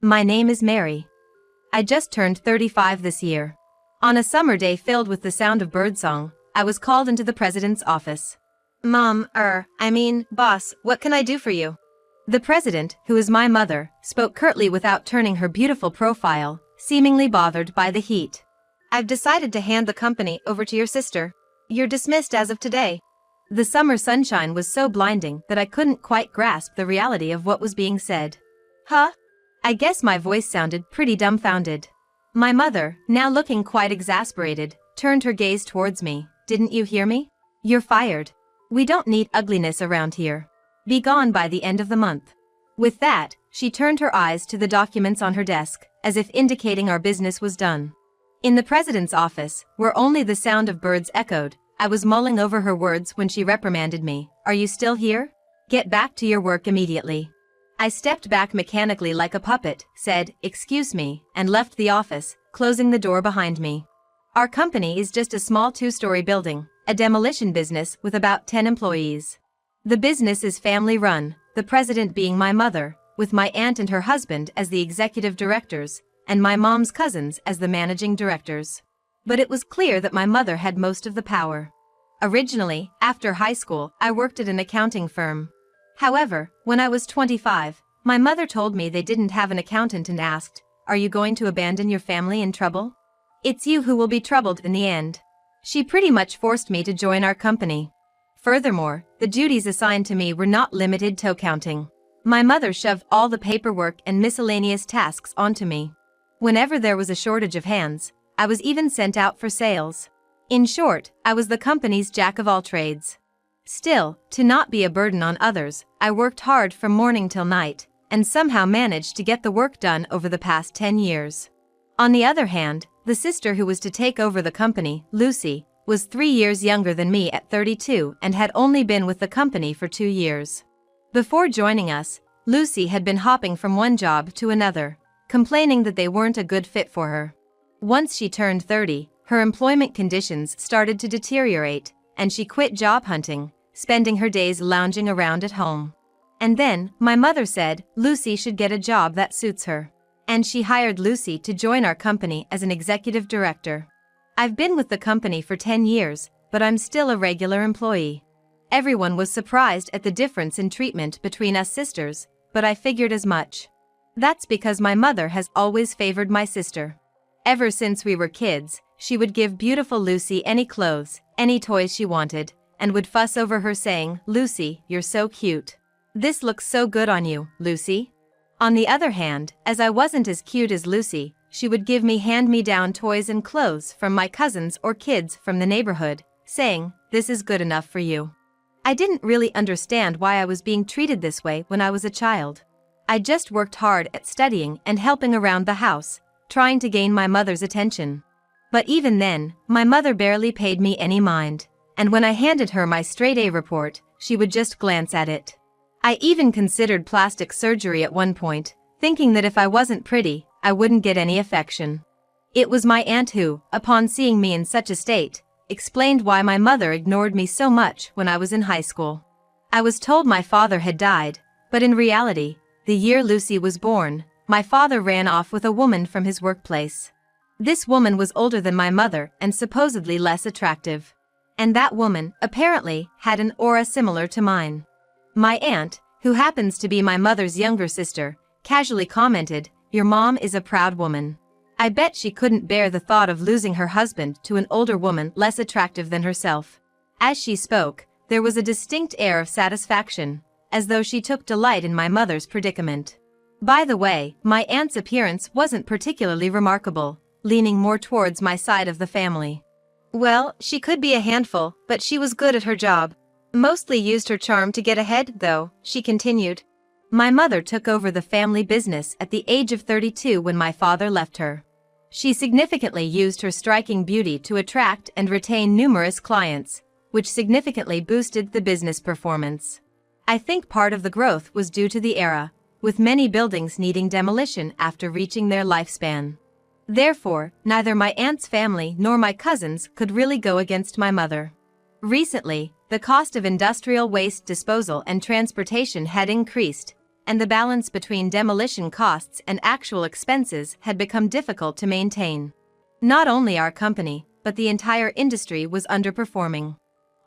My name is Mary. I just turned 35 this year. On a summer day filled with the sound of birdsong, I was called into the president's office. Boss, what can I do for you? The president, who is my mother, spoke curtly without turning her beautiful profile, seemingly bothered by the heat. I've decided to hand the company over to your sister. You're dismissed as of today. The summer sunshine was so blinding that I couldn't quite grasp the reality of what was being said. Huh? I guess my voice sounded pretty dumbfounded. My mother, now looking quite exasperated, turned her gaze towards me. Didn't you hear me? You're fired. We don't need ugliness around here. Be gone by the end of the month. With that, she turned her eyes to the documents on her desk, as if indicating our business was done. In the president's office, where only the sound of birds echoed, I was mulling over her words when she reprimanded me. Are you still here? Get back to your work immediately. I stepped back mechanically like a puppet, said, "Excuse me," and left the office, closing the door behind me. Our company is just a small 2-story building, a demolition business with about 10 employees. The business is family-run, the president being my mother, with my aunt and her husband as the executive directors, and my mom's cousins as the managing directors. But it was clear that my mother had most of the power. Originally, after high school, I worked at an accounting firm. However, when I was 25, my mother told me they didn't have an accountant and asked, "Are you going to abandon your family in trouble? It's you who will be troubled in the end." She pretty much forced me to join our company. Furthermore, the duties assigned to me were not limited to accounting. My mother shoved all the paperwork and miscellaneous tasks onto me. Whenever there was a shortage of hands, I was even sent out for sales. In short, I was the company's jack of all trades. Still, to not be a burden on others, I worked hard from morning till night, and somehow managed to get the work done over the past 10 years. On the other hand, the sister who was to take over the company, Lucy, was 3 years younger than me at 32 and had only been with the company for 2 years. Before joining us, Lucy had been hopping from one job to another, complaining that they weren't a good fit for her. Once she turned 30, her employment conditions started to deteriorate, and she quit job hunting, spending her days lounging around at home. And then, my mother said, Lucy should get a job that suits her. And she hired Lucy to join our company as an executive director. I've been with the company for 10 years, but I'm still a regular employee. Everyone was surprised at the difference in treatment between us sisters, but I figured as much. That's because my mother has always favored my sister. Ever since we were kids, she would give beautiful Lucy any clothes, any toys she wanted, and would fuss over her saying, "Lucy, you're so cute. This looks so good on you, Lucy." On the other hand, as I wasn't as cute as Lucy, she would give me hand-me-down toys and clothes from my cousins or kids from the neighborhood, saying, "This is good enough for you." I didn't really understand why I was being treated this way when I was a child. I just worked hard at studying and helping around the house, trying to gain my mother's attention. But even then, my mother barely paid me any mind, and when I handed her my straight-A report, she would just glance at it. I even considered plastic surgery at one point, thinking that if I wasn't pretty, I wouldn't get any affection. It was my aunt who, upon seeing me in such a state, explained why my mother ignored me so much when I was in high school. I was told my father had died, but in reality, the year Lucy was born, my father ran off with a woman from his workplace. This woman was older than my mother and supposedly less attractive. And that woman, apparently, had an aura similar to mine. My aunt, who happens to be my mother's younger sister, casually commented, "Your mom is a proud woman." I bet she couldn't bear the thought of losing her husband to an older woman less attractive than herself. As she spoke, there was a distinct air of satisfaction, as though she took delight in my mother's predicament. By the way, my aunt's appearance wasn't particularly remarkable, leaning more towards my side of the family. Well, she could be a handful, but she was good at her job. Mostly used her charm to get ahead, though, she continued. My mother took over the family business at the age of 32 when my father left her. She significantly used her striking beauty to attract and retain numerous clients, which significantly boosted the business performance. I think part of the growth was due to the era, with many buildings needing demolition after reaching their lifespan. Therefore, neither my aunt's family nor my cousins could really go against my mother. Recently, the cost of industrial waste disposal and transportation had increased, and the balance between demolition costs and actual expenses had become difficult to maintain. Not only our company, but the entire industry was underperforming.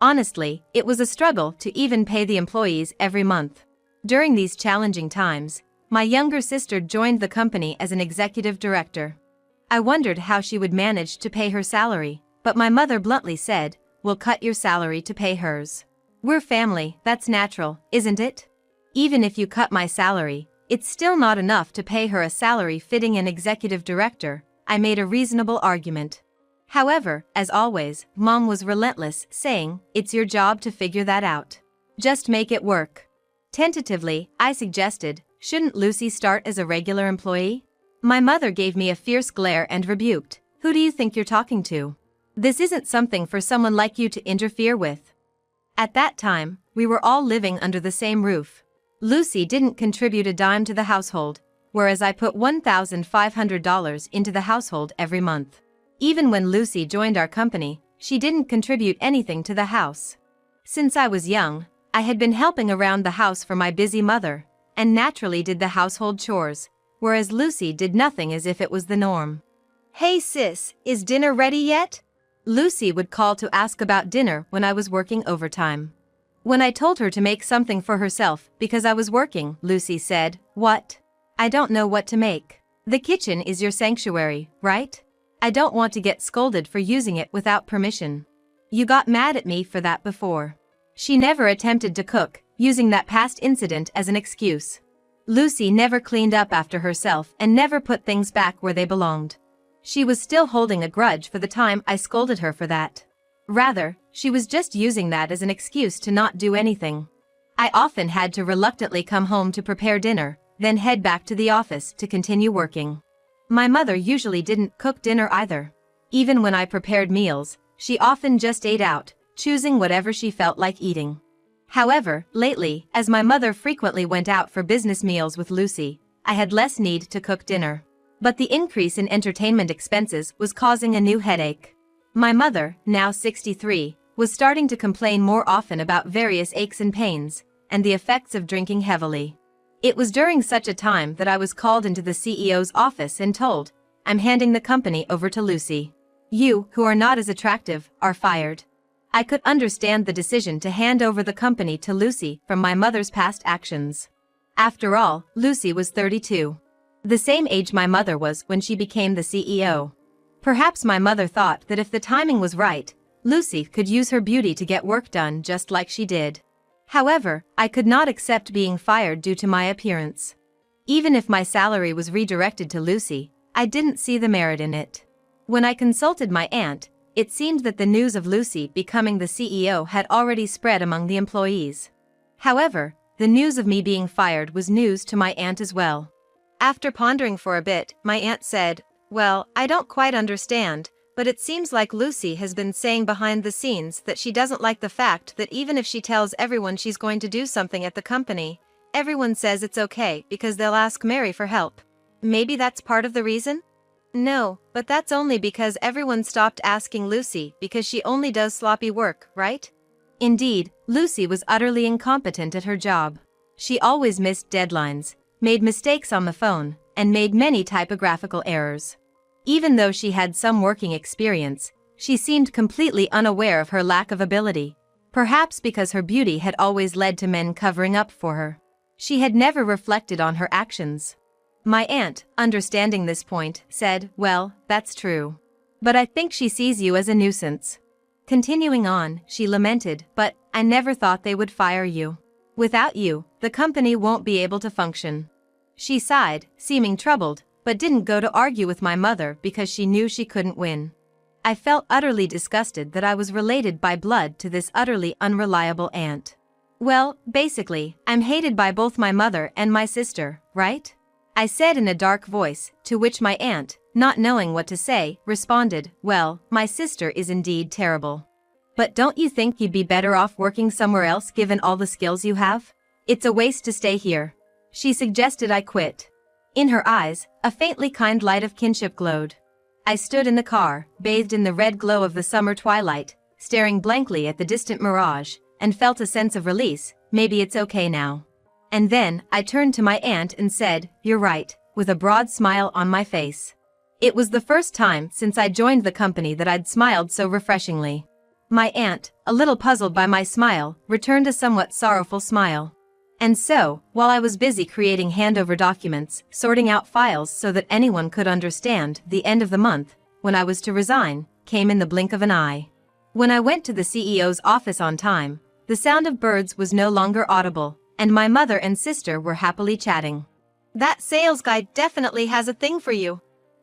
Honestly, it was a struggle to even pay the employees every month. During these challenging times, my younger sister joined the company as an executive director. I wondered how she would manage to pay her salary, but my mother bluntly said, "We'll cut your salary to pay hers. We're family, that's natural, isn't it? Even if you cut my salary, it's still not enough to pay her a salary fitting an executive director." I made a reasonable argument. However, as always, Mom was relentless, saying, "It's your job to figure that out. Just make it work." Tentatively, I suggested, "Shouldn't Lucy start as a regular employee?" My mother gave me a fierce glare and rebuked, "Who do you think you're talking to? This isn't something for someone like you to interfere with." At that time, we were all living under the same roof. Lucy didn't contribute a dime to the household, whereas I put $1,500 into the household every month. Even when Lucy joined our company, she didn't contribute anything to the house. Since I was young, I had been helping around the house for my busy mother, and naturally did the household chores, whereas Lucy did nothing as if it was the norm. "Hey sis, is dinner ready yet?" Lucy would call to ask about dinner when I was working overtime. When I told her to make something for herself because I was working, Lucy said, "What? I don't know what to make. The kitchen is your sanctuary, right? I don't want to get scolded for using it without permission. You got mad at me for that before." She never attempted to cook, using that past incident as an excuse. Lucy never cleaned up after herself and never put things back where they belonged. She was still holding a grudge for the time I scolded her for that. Rather, she was just using that as an excuse to not do anything. I often had to reluctantly come home to prepare dinner, then head back to the office to continue working. My mother usually didn't cook dinner either. Even when I prepared meals, she often just ate out, choosing whatever she felt like eating. However, lately, as my mother frequently went out for business meals with Lucy, I had less need to cook dinner. But the increase in entertainment expenses was causing a new headache. My mother, now 63, was starting to complain more often about various aches and pains, and the effects of drinking heavily. It was during such a time that I was called into the CEO's office and told, "I'm handing the company over to Lucy. You, who are not as attractive, are fired." I could understand the decision to hand over the company to Lucy from my mother's past actions. After all, Lucy was 32. The same age my mother was when she became the CEO. Perhaps my mother thought that if the timing was right, Lucy could use her beauty to get work done just like she did. However, I could not accept being fired due to my appearance. Even if my salary was redirected to Lucy, I didn't see the merit in it. When I consulted my aunt, it seemed that the news of Lucy becoming the CEO had already spread among the employees. However, the news of me being fired was news to my aunt as well. After pondering for a bit, my aunt said, "Well, I don't quite understand, but it seems like Lucy has been saying behind the scenes that she doesn't like the fact that even if she tells everyone she's going to do something at the company, everyone says it's okay because they'll ask Mary for help. Maybe that's part of the reason?" "No, but that's only because everyone stopped asking Lucy because she only does sloppy work, right?" Indeed, Lucy was utterly incompetent at her job. She always missed deadlines, made mistakes on the phone, and made many typographical errors. Even though she had some working experience, she seemed completely unaware of her lack of ability, perhaps because her beauty had always led to men covering up for her. She had never reflected on her actions. My aunt, understanding this point, said, "Well, that's true. But I think she sees you as a nuisance." Continuing on, she lamented, "But I never thought they would fire you. Without you, the company won't be able to function." She sighed, seeming troubled, but didn't go to argue with my mother because she knew she couldn't win. I felt utterly disgusted that I was related by blood to this utterly unreliable aunt. "Well, basically, I'm hated by both my mother and my sister, right?" I said in a dark voice, to which my aunt, not knowing what to say, responded, "Well, my sister is indeed terrible. But don't you think you'd be better off working somewhere else given all the skills you have? It's a waste to stay here." She suggested I quit. In her eyes, a faintly kind light of kinship glowed. I stood in the car, bathed in the red glow of the summer twilight, staring blankly at the distant mirage, and felt a sense of release. Maybe it's okay now. And then, I turned to my aunt and said, "You're right," with a broad smile on my face. It was the first time since I joined the company that I'd smiled so refreshingly. My aunt, a little puzzled by my smile, returned a somewhat sorrowful smile. And so, while I was busy creating handover documents, sorting out files so that anyone could understand, the end of the month, when I was to resign, came in the blink of an eye. When I went to the CEO's office on time, the sound of birds was no longer audible, and my mother and sister were happily chatting. "That sales guy definitely has a thing for you.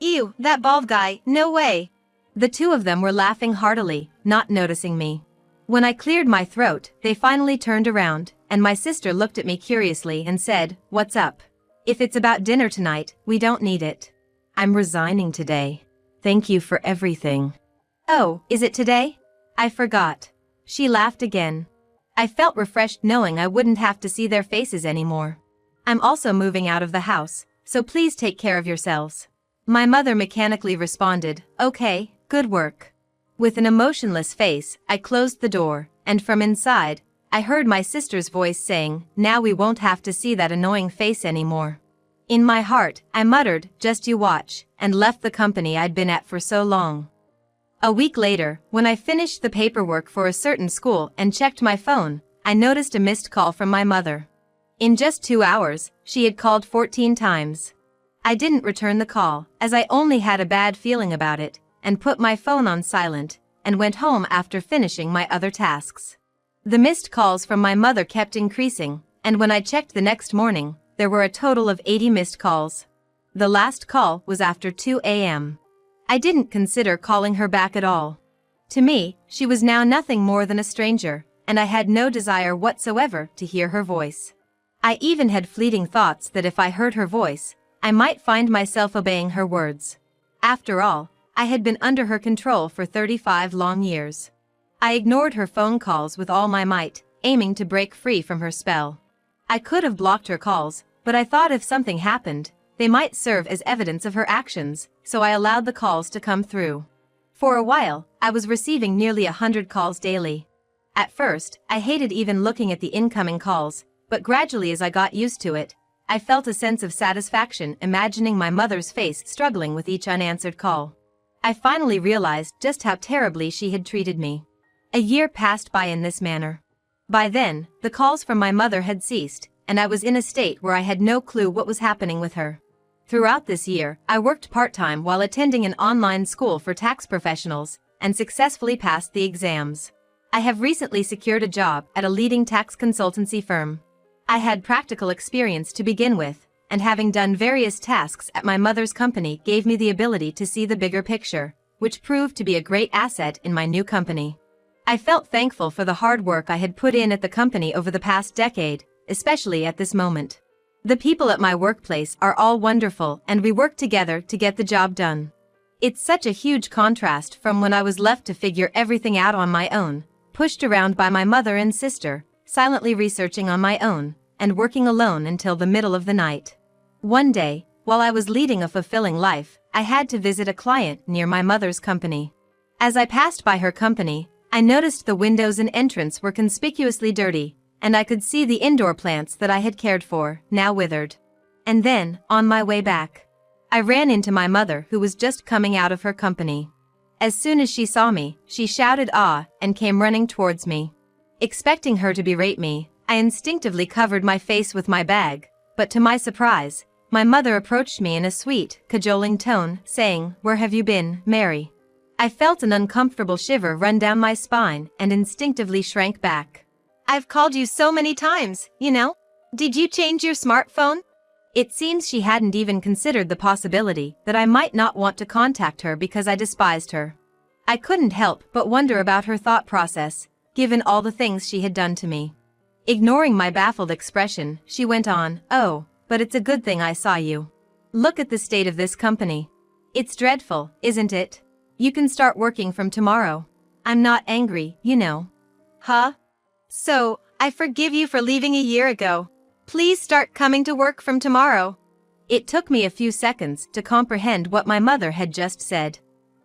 Ew, that bald guy, no way." The two of them were laughing heartily, not noticing me. When I cleared my throat, they finally turned around, and my sister looked at me curiously and said, "What's up? If it's about dinner tonight, we don't need it. I'm resigning today. Thank you for everything." "Oh, is it today? I forgot." She laughed again. I felt refreshed knowing I wouldn't have to see their faces anymore. "I'm also moving out of the house, so please take care of yourselves." My mother mechanically responded, "Okay, good work." With an emotionless face, I closed the door, and from inside, I heard my sister's voice saying, "Now we won't have to see that annoying face anymore." In my heart, I muttered, "Just you watch," and left the company I'd been at for so long. A week later, when I finished the paperwork for a certain school and checked my phone, I noticed a missed call from my mother. In just 2 hours, she had called 14 times. I didn't return the call, as I only had a bad feeling about it, and put my phone on silent, and went home after finishing my other tasks. The missed calls from my mother kept increasing, and when I checked the next morning, there were a total of 80 missed calls. The last call was after 2 a.m. I didn't consider calling her back at all. To me, she was now nothing more than a stranger, and I had no desire whatsoever to hear her voice. I even had fleeting thoughts that if I heard her voice, I might find myself obeying her words. After all, I had been under her control for 35 long years. I ignored her phone calls with all my might, aiming to break free from her spell. I could have blocked her calls, but I thought if something happened, they might serve as evidence of her actions, so I allowed the calls to come through. For a while, I was receiving nearly 100 calls daily. At first, I hated even looking at the incoming calls, but gradually as I got used to it, I felt a sense of satisfaction imagining my mother's face struggling with each unanswered call. I finally realized just how terribly she had treated me. A year passed by in this manner. By then, the calls from my mother had ceased, and I was in a state where I had no clue what was happening with her. Throughout this year, I worked part-time while attending an online school for tax professionals, and successfully passed the exams. I have recently secured a job at a leading tax consultancy firm. I had practical experience to begin with, and having done various tasks at my mother's company gave me the ability to see the bigger picture, which proved to be a great asset in my new company. I felt thankful for the hard work I had put in at the company over the past decade, especially at this moment. The people at my workplace are all wonderful and we work together to get the job done. It's such a huge contrast from when I was left to figure everything out on my own, pushed around by my mother and sister, silently researching on my own, and working alone until the middle of the night. One day, while I was leading a fulfilling life, I had to visit a client near my mother's company. As I passed by her company, I noticed the windows and entrance were conspicuously dirty, and I could see the indoor plants that I had cared for, now withered. And then, on my way back, I ran into my mother who was just coming out of her company. As soon as she saw me, she shouted "Ah!" and came running towards me. Expecting her to berate me, I instinctively covered my face with my bag, but to my surprise, my mother approached me in a sweet, cajoling tone, saying, "Where have you been, Mary?" I felt an uncomfortable shiver run down my spine and instinctively shrank back. "I've called you so many times, you know? Did you change your smartphone?" It seems she hadn't even considered the possibility that I might not want to contact her because I despised her. I couldn't help but wonder about her thought process, given all the things she had done to me. Ignoring my baffled expression, she went on, "Oh, but it's a good thing I saw you. Look at the state of this company. It's dreadful, isn't it? You can start working from tomorrow. I'm not angry, you know." "Huh? So, I forgive you for leaving a year ago. Please start coming to work from tomorrow." It took me a few seconds to comprehend what my mother had just said.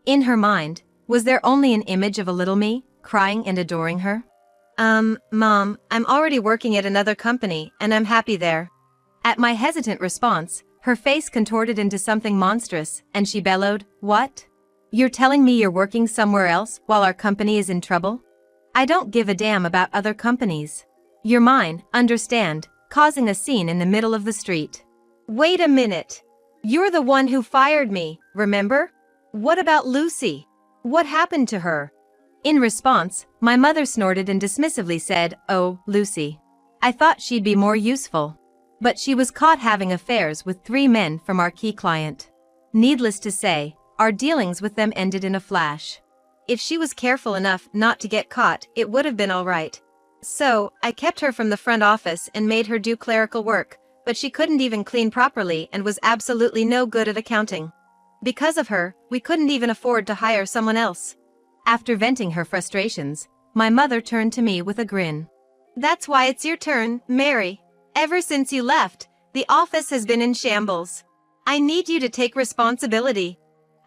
In her mind, was there only an image of a little me, crying and adoring her? Mom, I'm already working at another company, and I'm happy there. At my hesitant response, her face contorted into something monstrous, and she bellowed, "What? You're telling me you're working somewhere else while our company is in trouble? I don't give a damn about other companies. You're mine, understand?" causing a scene in the middle of the street. Wait a minute. You're the one who fired me, remember? What about Lucy? What happened to her? In response, my mother snorted and dismissively said, "Oh, Lucy. I thought she'd be more useful. But she was caught having affairs with 3 men from our key client. Needless to say, our dealings with them ended in a flash." If she was careful enough not to get caught, it would have been all right. So, I kept her from the front office and made her do clerical work, but she couldn't even clean properly and was absolutely no good at accounting. Because of her, we couldn't even afford to hire someone else. After venting her frustrations, my mother turned to me with a grin. That's why it's your turn, Mary. Ever since you left, the office has been in shambles. I need you to take responsibility.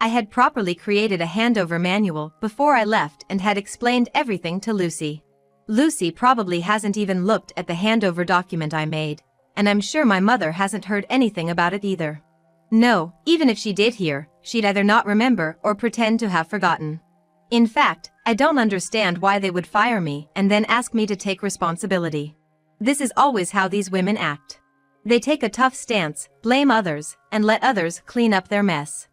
I had properly created a handover manual before I left and had explained everything to Lucy. Lucy probably hasn't even looked at the handover document I made, and I'm sure my mother hasn't heard anything about it either. No, even if she did hear, she'd either not remember or pretend to have forgotten. In fact, I don't understand why they would fire me and then ask me to take responsibility. This is always how these women act. They take a tough stance, blame others, and let others clean up their mess.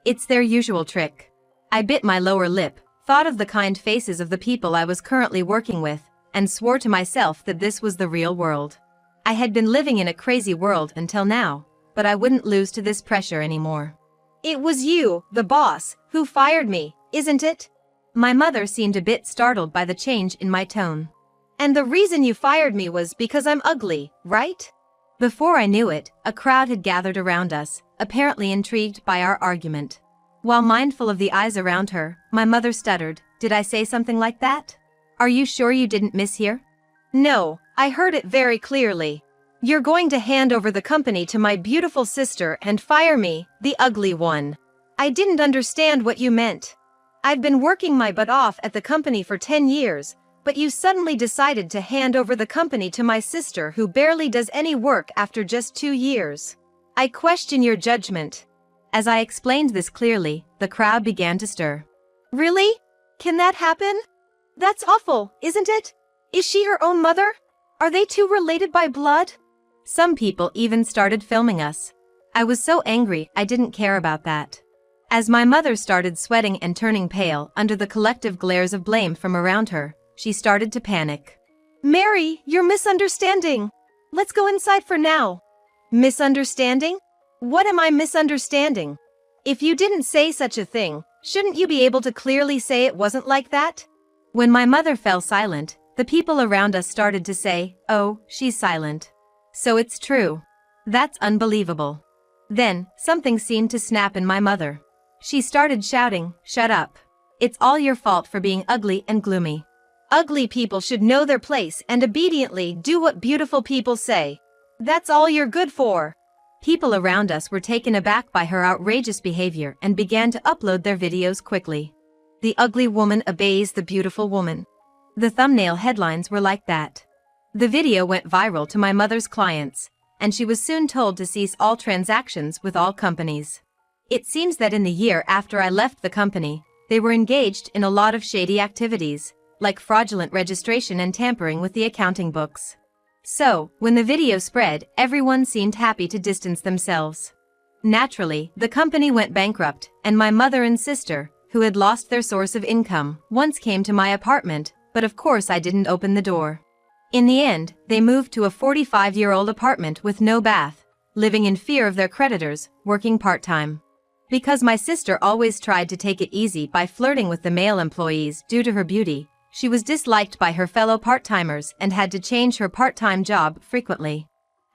It's their usual trick. I bit my lower lip, thought of the kind faces of the people I was currently working with, and swore to myself that this was the real world. I had been living in a crazy world until now, but I wouldn't lose to this pressure anymore. It was you, the boss, who fired me, isn't it? My mother seemed a bit startled by the change in my tone. And the reason you fired me was because I'm ugly, right? Before I knew it, a crowd had gathered around us, apparently intrigued by our argument. While mindful of the eyes around her, my mother stuttered, "Did I say something like that? Are you sure you didn't mishear?" No, I heard it very clearly. You're going to hand over the company to my beautiful sister and fire me, the ugly one. I didn't understand what you meant. I've been working my butt off at the company for 10 years, but you suddenly decided to hand over the company to my sister who barely does any work after just 2 years. I question your judgment. As I explained this clearly, the crowd began to stir. Really? Can that happen? That's awful, isn't it? Is she her own mother? Are they two related by blood? Some people even started filming us. I was so angry I didn't care about that. As my mother started sweating and turning pale under the collective glares of blame from around her, she started to panic. Mary, you're misunderstanding. Let's go inside for now. Misunderstanding? What am I misunderstanding? If you didn't say such a thing, shouldn't you be able to clearly say it wasn't like that? When my mother fell silent, the people around us started to say, "Oh, she's silent. So it's true. That's unbelievable." Then, something seemed to snap in my mother. She started shouting, "Shut up. It's all your fault for being ugly and gloomy. Ugly people should know their place and obediently do what beautiful people say. That's all you're good for." People around us were taken aback by her outrageous behavior and began to upload their videos quickly. "The ugly woman obeys the beautiful woman." The thumbnail headlines were like that. The video went viral to my mother's clients, and she was soon told to cease all transactions with all companies. It seems that in the year after I left the company, they were engaged in a lot of shady activities, like fraudulent registration and tampering with the accounting books. So, when the video spread, everyone seemed happy to distance themselves. Naturally, the company went bankrupt, and my mother and sister, who had lost their source of income, once came to my apartment, but of course I didn't open the door. In the end, they moved to a 45-year-old apartment with no bath, living in fear of their creditors, working part-time. Because my sister always tried to take it easy by flirting with the male employees due to her beauty, she was disliked by her fellow part-timers and had to change her part-time job frequently.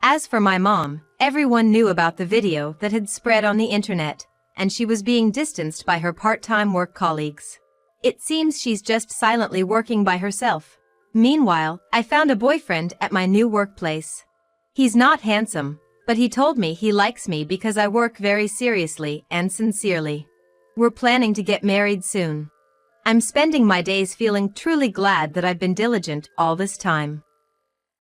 As for my mom, everyone knew about the video that had spread on the internet, and she was being distanced by her part-time work colleagues. It seems she's just silently working by herself. Meanwhile, I found a boyfriend at my new workplace. He's not handsome, but he told me he likes me because I work very seriously and sincerely. We're planning to get married soon. I'm spending my days feeling truly glad that I've been diligent all this time.